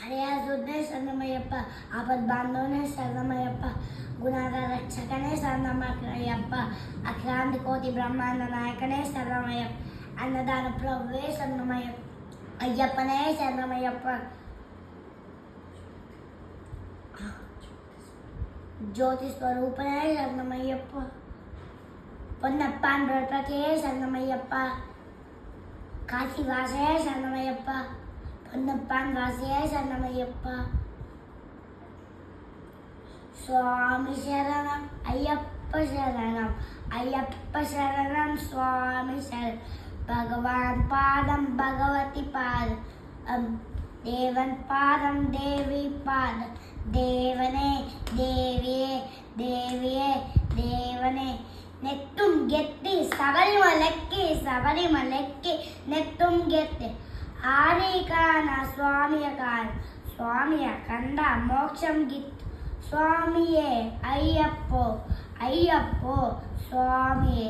హరియాసునే శరణమయ్యప్ప, ఆపద్బాంధవునే శరణమయ్యప్ప, గుణాల రక్షకనే శరణమయ్యప్ప, అఖిలాంటి కోటి బ్రహ్మాండ నాయకనే శరణమయ్యప్ప, అన్నదాన ప్రభువే శరణమయ్యప్ప, అయ్యప్పనే శరణమయ్యప్ప, జ్యోతి స్వరూపనే శరణమయ్యప్ప, పొన్నప్పాన్ బ్రతకే శరణమయ్యప్ప, కాశీవాసే శరణమయ్యప్ప, పొన్నప్పాన్ వాసే శరణమయ్యప్ప, స్వామి శరణం అయ్యప్ప శరణం, అయ్యప్ప శరణం స్వామి శరణం, భగవాన్ పాదం భగవతి పాదం, దేవన్ పాదం దేవి పాదం, దేవనే దేవియే దేవియే దేవనే, నెత్తుం గెత్తి శబరిమలెక్కి నెత్తుం గెత్తి, ఆదికాన స్వామియ కండ మోక్షం గిత్తు, స్వామియే అయ్యప్పో స్వామియే.